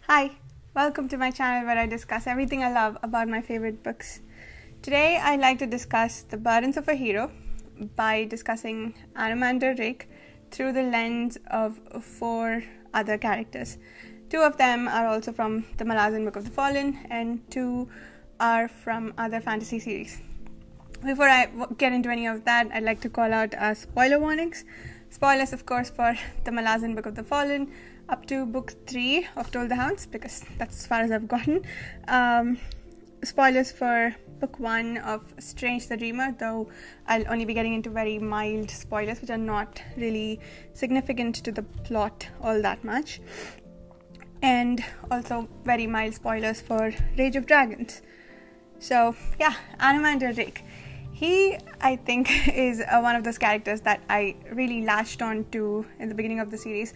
Hi, welcome to my channel where I discuss everything I love about my favorite books. Today I'd like to discuss the burdens of a hero by discussing Anomander Rake through the lens of 4 other characters. 2 of them are also from the Malazan Book of the Fallen and 2 are from other fantasy series. Before I get into any of that, I'd like to call out spoiler warnings. Spoilers, of course, for the Malazan Book of the Fallen up to book 3 of Toll the Hounds, because that's as far as I've gotten. Spoilers for book 1 of Strange the Dreamer, though I'll only be getting into very mild spoilers which are not really significant to the plot all that much. And also very mild spoilers for Rage of Dragons. So yeah, Anomander Rake. He, I think, is one of those characters that I really latched on to in the beginning of the series.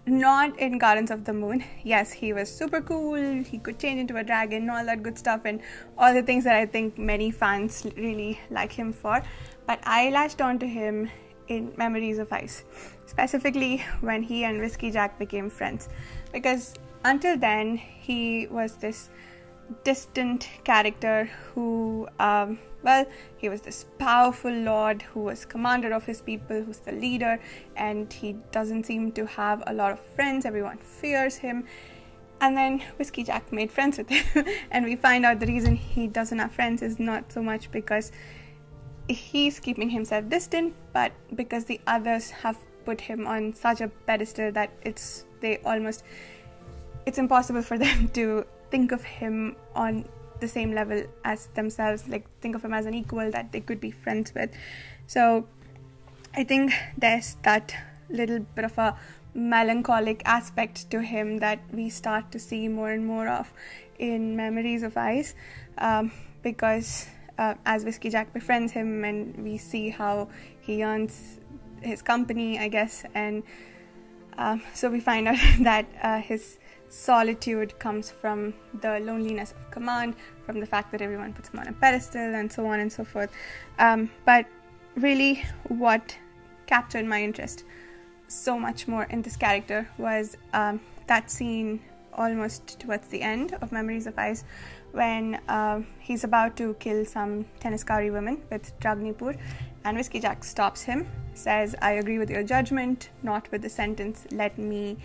Not in Gardens of the Moon. Yes, he was super cool, he could change into a dragon, all that good stuff, and all the things that I think many fans really like him for. But I latched on to him in Memories of Ice, specifically when he and Whiskey Jack became friends. Because until then, he was this distant character who, he was this powerful lord who was commander of his people, who's the leader, and he doesn't seem to have a lot of friends. Everyone fears him. And then Whiskey Jack made friends with him, and we find out the reason he doesn't have friends is not so much because he's keeping himself distant, but because the others have put him on such a pedestal that it's impossible for them to think of him on the same level as themselves, like think of him as an equal that they could be friends with. So I think there's that little bit of a melancholic aspect to him that we start to see more and more of in Memories of Ice, because as Whiskey Jack befriends him and we see how he earns his company, I guess, and so we find out that his solitude comes from the loneliness of command, from the fact that everyone puts him on a pedestal, and so on and so forth. But really what captured my interest so much more in this character was that scene almost towards the end of Memories of Ice when he's about to kill some Tenaskari women with Dragnipur, and Whiskey Jack stops him, says, "I agree with your judgment, not with the sentence. Let me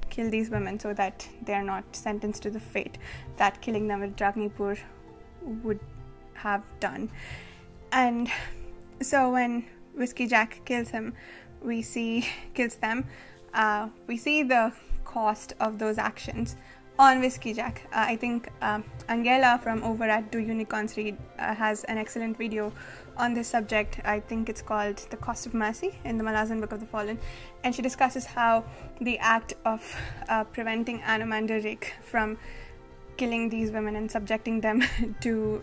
kill these women so that they're not sentenced to the fate that killing them with Dragnipur would have done." And so when Whiskey Jack kills them, we see the cost of those actions on Whiskey Jack. I think Angela from over at Do Unicorns Read has an excellent video on this subject. I think it's called The Cost of Mercy in the Malazan Book of the Fallen, and she discusses how the act of preventing Anomander Rake from killing these women and subjecting them to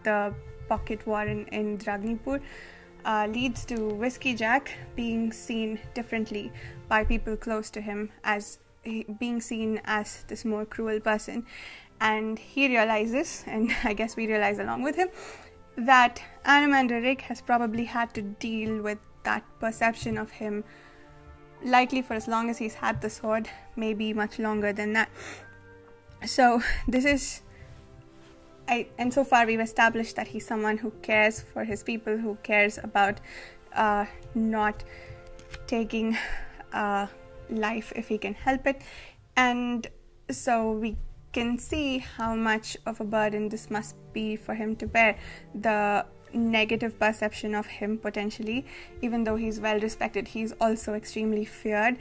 the pocket war in Dragnipur leads to Whiskey Jack being seen differently by people close to him, as being seen as this more cruel person. And he realizes, and I guess we realize along with him, that Anomander Rake has probably had to deal with that perception of him likely for as long as he's had the sword, maybe much longer than that. So and so far we've established that he's someone who cares for his people, who cares about not taking life if he can help it. And so we can see how much of a burden this must be for him to bear, the negative perception of him potentially. Even though he's well respected, he's also extremely feared,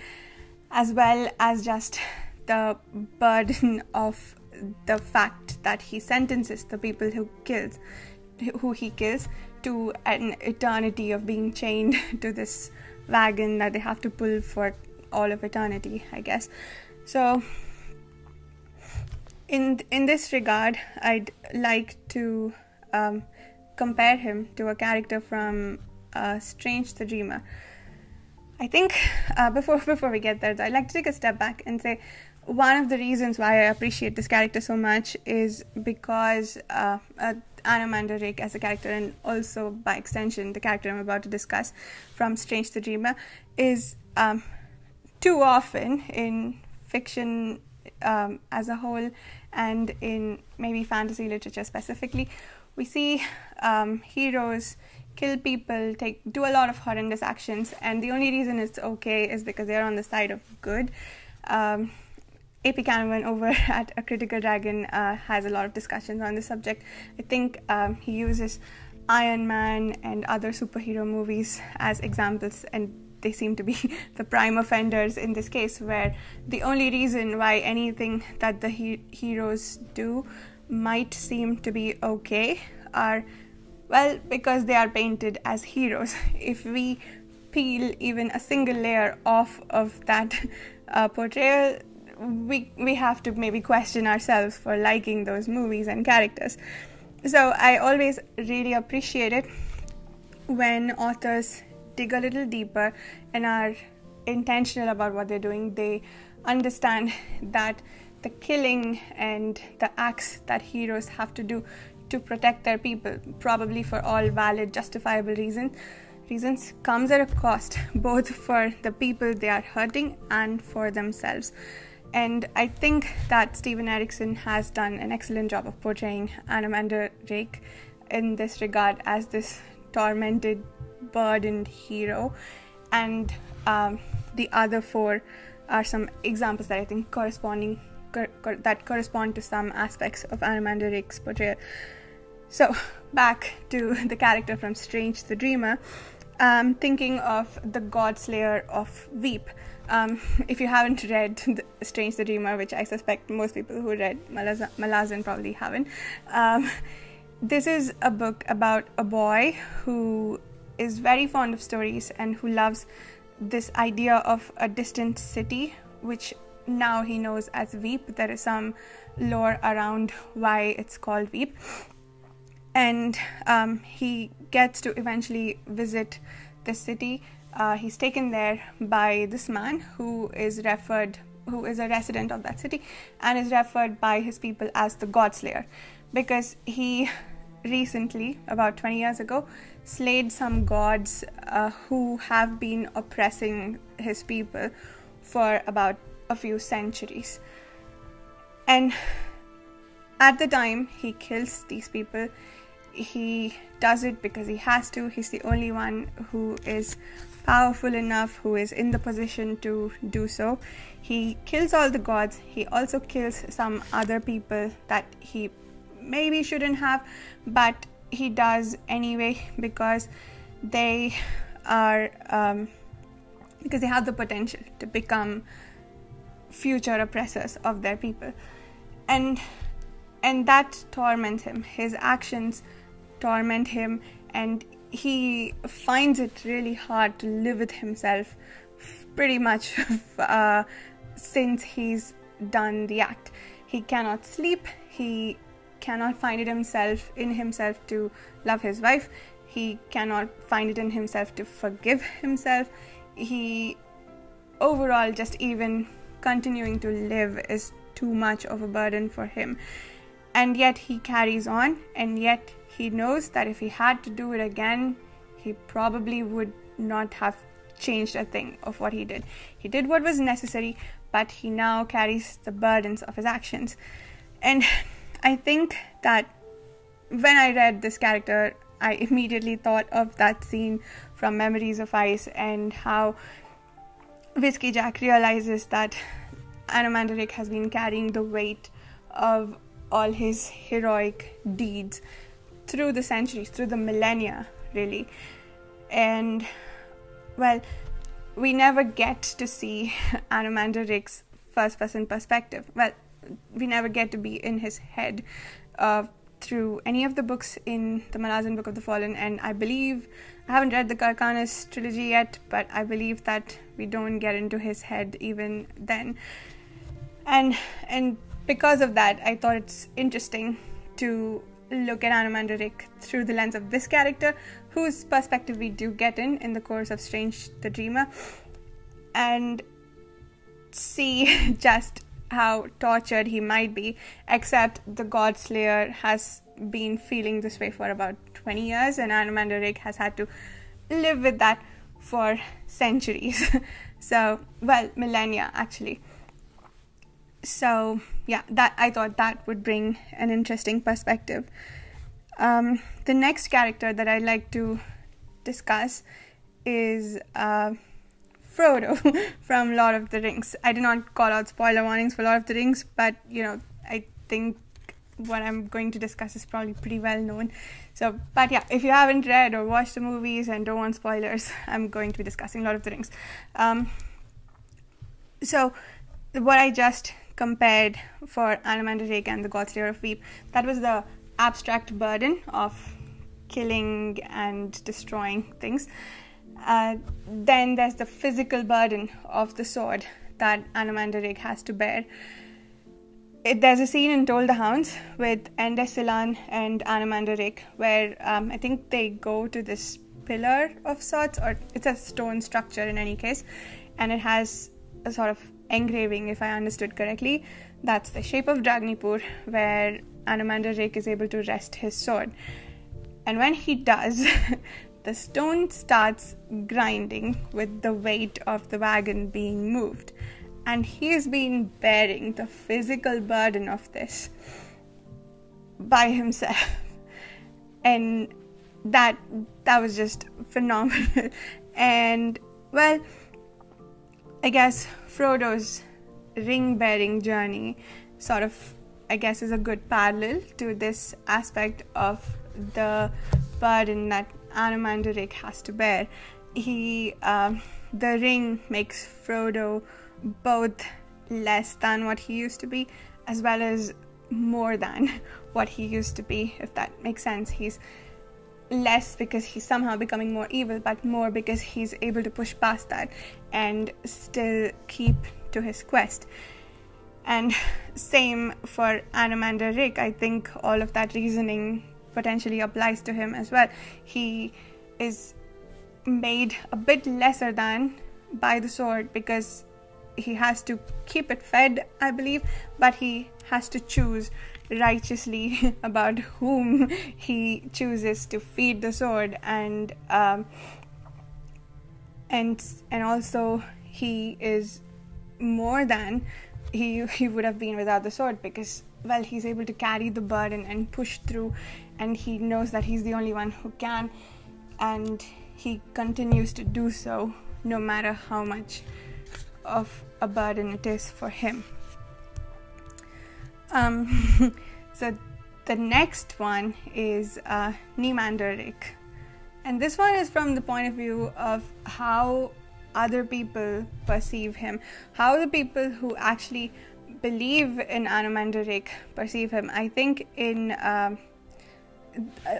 as well as just the burden of the fact that he sentences the people who he kills to an eternity of being chained to this wagon that they have to pull for all of eternity, I guess. So in this regard, I'd like to compare him to a character from Strange the Dreamer. I think before we get there, I'd like to take a step back and say one of the reasons why I appreciate this character so much is because Anomander Rake as a character, and also by extension the character I'm about to discuss from Strange the Dreamer, is too often in fiction as a whole, and in maybe fantasy literature specifically, we see heroes kill people, do a lot of horrendous actions, and the only reason it's okay is because they're on the side of good. AP Canavan over at A Critical Dragon has a lot of discussions on this subject. I think he uses Iron Man and other superhero movies as examples, and they seem to be the prime offenders in this case, where the only reason why anything that the heroes do might seem to be okay are, well, because they are painted as heroes. If we peel even a single layer off of that portrayal, we have to maybe question ourselves for liking those movies and characters. So I always really appreciate it when authors dig a little deeper and are intentional about what they're doing. They understand that the killing and the acts that heroes have to do to protect their people, probably for all valid, justifiable reasons, comes at a cost, both for the people they are hurting and for themselves. And I think that Steven Erikson has done an excellent job of portraying Anomander Rake in this regard as this tormented, burdened hero. And the other four are some examples that I think correspond to some aspects of Anomander Rake's portrayal. So, back to the character from Strange the Dreamer, thinking of the God Slayer of Veep. If you haven't read Strange the Dreamer, which I suspect most people who read Malazan probably haven't, this is a book about a boy who is very fond of stories and who loves this idea of a distant city, which now he knows as Veep. There is some lore around why it's called Veep. And he gets to eventually visit this city. He's taken there by this man who is a resident of that city and is referred by his people as the God Slayer, because he recently, about 20 years ago, slayed some gods who have been oppressing his people for about a few centuries. And at the time he kills these people, he does it because he has to. He's the only one who is powerful enough, who is in the position to do so. He kills all the gods. He also kills some other people that he maybe shouldn't have, but he does anyway because they are because they have the potential to become future oppressors of their people, and that torments him. His actions torment him, and he finds it really hard to live with himself pretty much since he's done the act. He cannot sleep. He cannot find it in himself to love his wife. He cannot find it in himself to forgive himself. He overall, just even continuing to live is too much of a burden for him. And yet he carries on, and yet he knows that if he had to do it again, he probably would not have changed a thing of what he did. He did what was necessary, but he now carries the burdens of his actions. And I think that when I read this character, I immediately thought of that scene from Memories of Ice, and how Whiskey Jack realizes that Anomander Rake has been carrying the weight of all his heroic deeds through the centuries, through the millennia, really. And, well, we never get to see Anomander Rake's first-person perspective. Well, we never get to be in his head through any of the books in the Malazan Book of the Fallen, and I haven't read the Karkanis trilogy yet, but I believe that we don't get into his head even then. And because of that, I thought it's interesting to look at Anomander Rake through the lens of this character, whose perspective we do get in the course of Strange the Dreamer, and see just how tortured he might be, except the God Slayer has been feeling this way for about 20 years, and Anomander Rake has had to live with that for centuries. So, well, millennia, actually. So yeah, that I thought that would bring an interesting perspective. The next character that I'd like to discuss is Frodo from Lord of the Rings. I did not call out spoiler warnings for Lord of the Rings, but I think what I'm going to discuss is probably pretty well known. So, but yeah, if you haven't read or watched the movies and don't want spoilers, I'm going to be discussing Lord of the Rings. So, what I just compared for Anomander Rake and the Godslayer of Weep, that was the abstract burden of killing and destroying things. Then there's the physical burden of the sword that Anomander Rake has to bear. There's a scene in Toll the Hounds with Endesilan and Anomander Rake where I think they go to this pillar of sorts, or it's a stone structure in any case, and it has a sort of engraving, if I understood correctly. That's the shape of Dragnipur, where Anomander Rake is able to rest his sword. And when he does, the stone starts grinding with the weight of the wagon being moved. And he's been bearing the physical burden of this by himself. And that was just phenomenal. And, well, I guess Frodo's ring-bearing journey sort of, I guess, is a good parallel to this aspect of the burden that Anomander Rake has to bear. The ring makes Frodo both less than what he used to be, as well as more than what he used to be, if that makes sense. He's less because he's somehow becoming more evil, but more because he's able to push past that and still keep to his quest. And same for Anomander Rake. I think all of that reasoning potentially applies to him as well. He is made a bit lesser than by the sword because he has to keep it fed, I believe, but he has to choose righteously about whom he chooses to feed the sword, and also he is more than he would have been without the sword, because, well, he's able to carry the burden and push through, and he knows that he's the only one who can, and he continues to do so no matter how much of a burden it is for him. So the next one is Anomander Rake, and this one is from the point of view of how other people perceive him, how the people who actually believe in Anomander Rake perceive him. I think in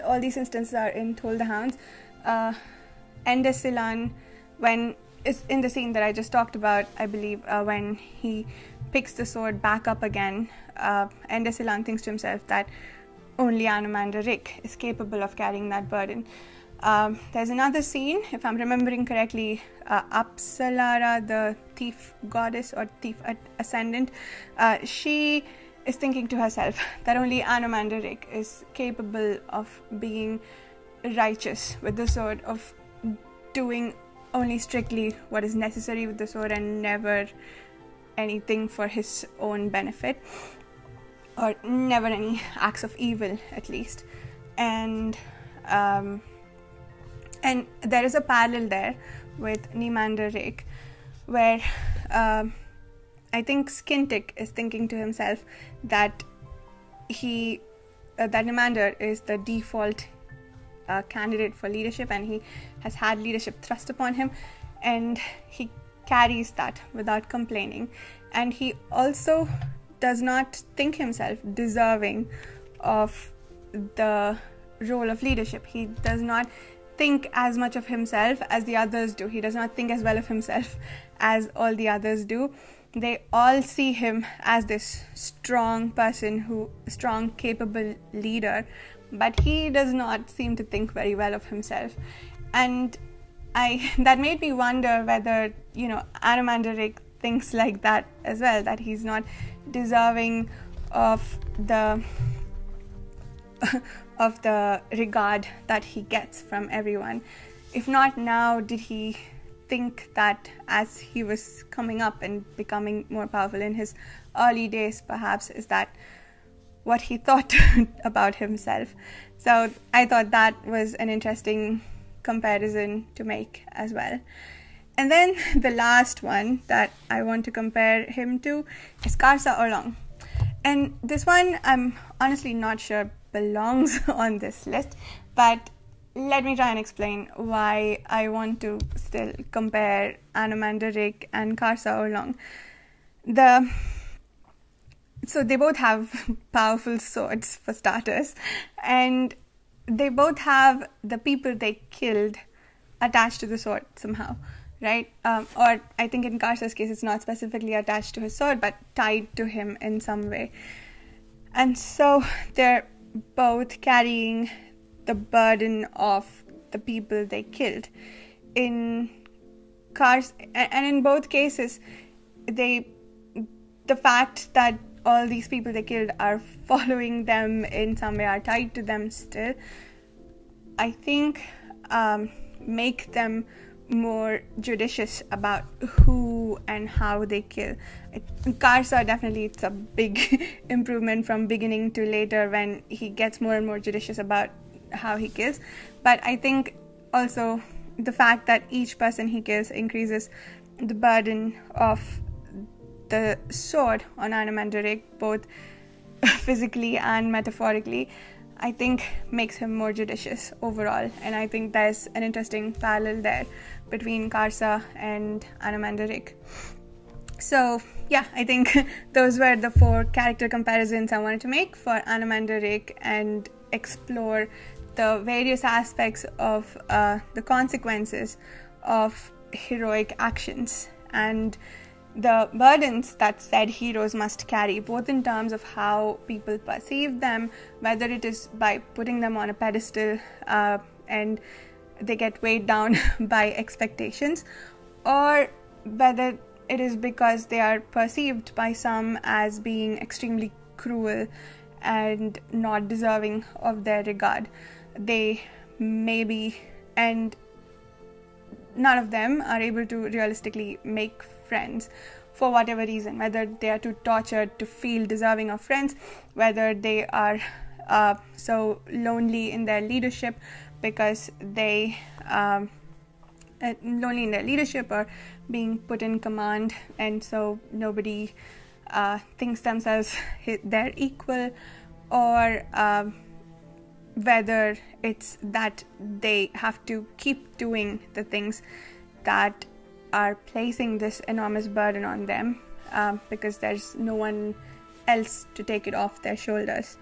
all these instances are in Toll the Hounds. Endesilan, when it's in the scene that I just talked about, I believe, when he picks the sword back up again, Endesilan thinks to himself that only Anomander Rake is capable of carrying that burden. There's another scene, if I'm remembering correctly, Apsalara, the thief goddess or thief ascendant, she is thinking to herself that only Anomander Rake is capable of being righteous with the sword, of doing only strictly what is necessary with the sword and never anything for his own benefit, or never any acts of evil, at least. And there is a parallel there with Anomander Rake, where I think Skintick is thinking to himself that that Anomander is the default candidate for leadership, and he has had leadership thrust upon him, and he carries that without complaining. And he also does not think himself deserving of the role of leadership. He does not think as much of himself as the others do. He does not think as well of himself as all the others do. They all see him as this strong person, strong, capable leader, but he does not seem to think very well of himself. And that made me wonder whether, Anomander Rake thinks like that as well, that he's not deserving of the regard that he gets from everyone. If not now, did he think that as he was coming up and becoming more powerful in his early days, perhaps, is that what he thought about himself. So I thought that was an interesting comparison to make as well. And then the last one that I want to compare him to is Karsa Orlong. And this one I'm honestly not sure belongs on this list, but let me try and explain why I want to still compare Anomander Rake and Karsa Orlong. So they both have powerful swords for starters, and they both have the people they killed attached to the sword somehow, right? Or I think in Karsa's case it's not specifically attached to his sword, but tied to him in some way. And so they're both carrying the burden of the people they killed. In both cases, the fact that all these people they killed are following them in some way, are tied to them still, I think make them more judicious about who and how they kill. Karsa, definitely it's a big improvement from beginning to later when he gets more and more judicious about how he kills. But I think also the fact that each person he kills increases the burden of the sword on Anomander Rake, both physically and metaphorically, I think makes him more judicious overall. And I think there's an interesting parallel there between Karsa and Anomander Rake. So yeah, I think those were the 4 character comparisons I wanted to make for Anomander Rake and explore the various aspects of the consequences of heroic actions and the burdens that said heroes must carry, both in terms of how people perceive them, whether it is by putting them on a pedestal and they get weighed down by expectations, or whether it is because they are perceived by some as being extremely cruel and not deserving of their regard. They may be, and none of them are able to realistically make friends for whatever reason, whether they are too tortured to feel deserving of friends, whether they are so lonely in their leadership because they lonely in their leadership or being put in command, and so nobody thinks themselves their equal, or whether it's that they have to keep doing the things that are placing this enormous burden on them because there's no one else to take it off their shoulders.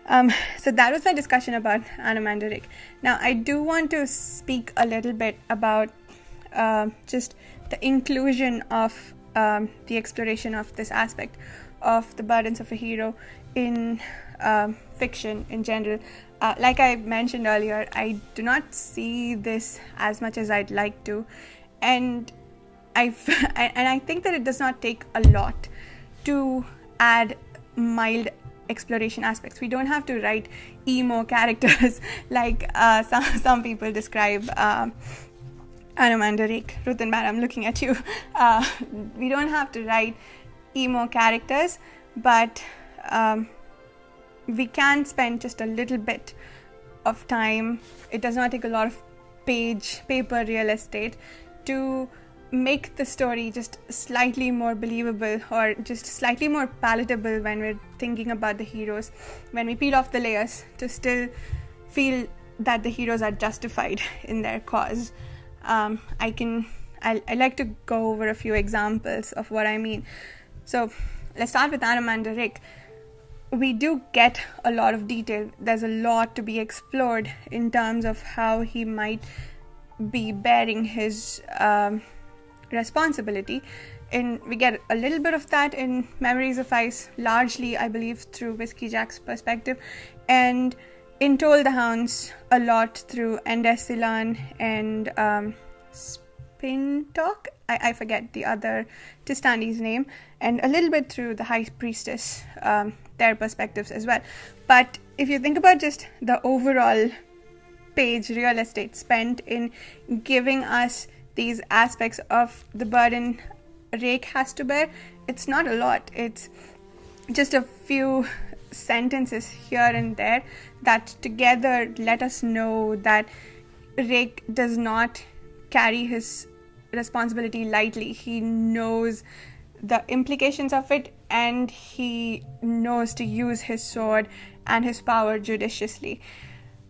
So that was my discussion about Anomander Rake. Now I do want to speak a little bit about just the inclusion of the exploration of this aspect of the burdens of a hero in fiction in general. Like I mentioned earlier, I do not see this as much as I'd like to, and I think that it does not take a lot to add mild exploration aspects. We don't have to write emo characters like some people describe Anomander Rake. Rutenbar, I'm looking at you. We don't have to write emo characters, but we can spend just a little bit of time. It does not take a lot of paper real estate to make the story just slightly more believable or just slightly more palatable when we're thinking about the heroes, when we peel off the layers, to still feel that the heroes are justified in their cause. I like to go over a few examples of what I mean. So let's start with Anomander Rake. We do get a lot of detail. There's a lot to be explored in terms of how he might be bearing his responsibility. We get a little bit of that in Memories of Ice, largely I believe through Whiskey Jack's perspective, and in Toll the Hounds a lot through Endesilan and Spintalk, I forget the other Tistandi's name, and a little bit through the High Priestess, their perspectives as well. But if you think about just the overall page real estate spent in giving us these aspects of the burden Rake has to bear, it's not a lot. It's just a few sentences here and there that together let us know that Rake does not carry his responsibility lightly. He knows the implications of it, and he knows to use his sword and his power judiciously.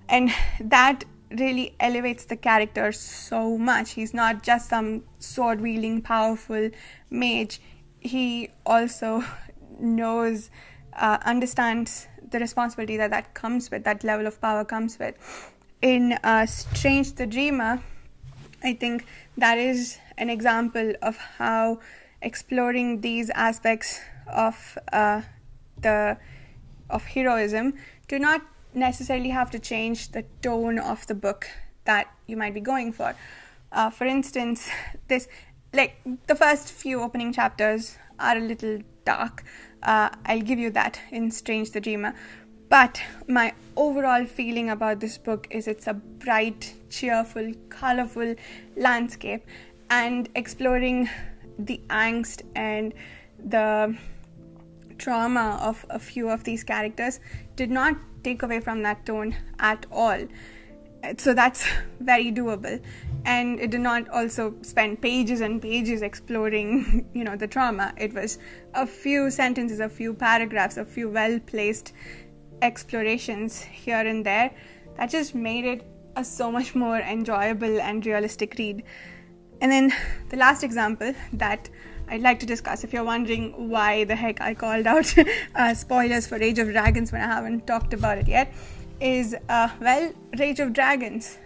And that really elevates the character so much. He's not just some sword-wielding, powerful mage. He also knows, understands the responsibility that comes with, that level of power comes with. In Strange the Dreamer, I think that is an example of how exploring these aspects of heroism do not necessarily have to change the tone of the book that you might be going for. For instance, the first few opening chapters are a little dark. I'll give you that in Strange the Dreamer. But my overall feeling about this book is it's a bright, cheerful, colorful landscape, and exploring the angst and the trauma of a few of these characters did not take away from that tone at all. So that's very doable. And it did not also spend pages and pages exploring, the trauma. It was a few sentences, a few paragraphs, a few well-placed explorations here and there that just made it a so much more enjoyable and realistic read. And then the last example that I'd like to discuss, if you're wondering why the heck I called out spoilers for Rage of Dragons when I haven't talked about it yet, is, Rage of Dragons.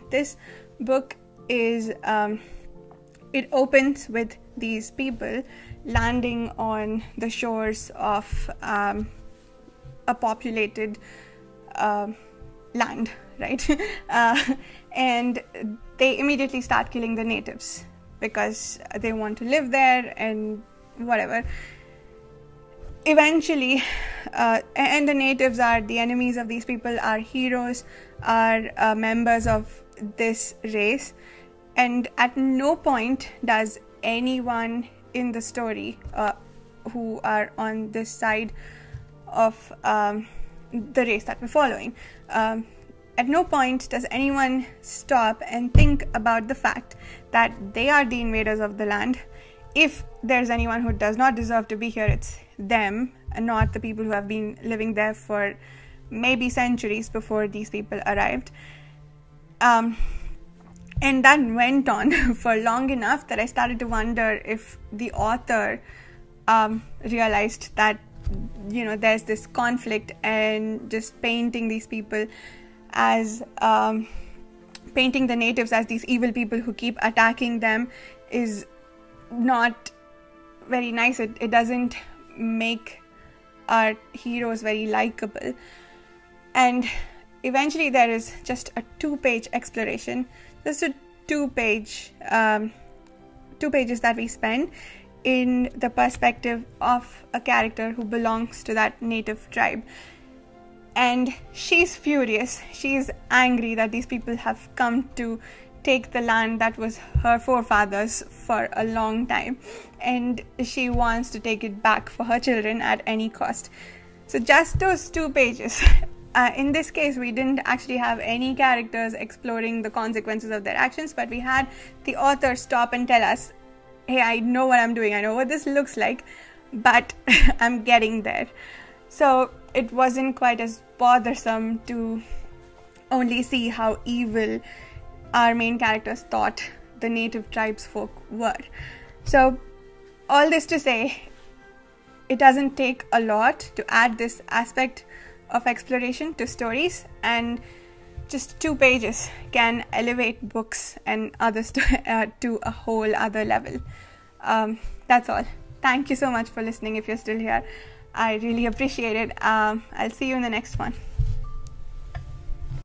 This book is, it opens with these people landing on the shores of a populated land, right? And they immediately start killing the natives because they want to live there and whatever. Eventually, and the natives are the enemies of these people, are heroes, are members of this race, and at no point does anyone in the story who are on this side of the race that we're following, at no point does anyone stop and think about the fact that they are the invaders of the land. If there's anyone who does not deserve to be here, it's them, and not the people who have been living there for maybe centuries before these people arrived. And that went on for long enough that I started to wonder if the author realized that, there's this conflict, and just painting these people as painting the natives as these evil people who keep attacking them is not very nice. It doesn't make our heroes very likable. And eventually there is just a 2-page exploration, just a 2 pages that we spend in the perspective of a character who belongs to that native tribe. And she's furious, she's angry that these people have come to take the land that was her forefathers for a long time, and she wants to take it back for her children at any cost. So just those 2 pages. In this case, we didn't actually have any characters exploring the consequences of their actions, but we had the author stop and tell us, hey, I know what I'm doing, I know what this looks like, but I'm getting there. So it wasn't quite as bothersome to only see how evil our main characters thought the native tribes folk were. So all this to say, it doesn't take a lot to add this aspect of exploration to stories, and just 2 pages can elevate books and others to a whole other level. That's all. Thank you so much for listening if you're still here. I really appreciate it. I'll see you in the next one.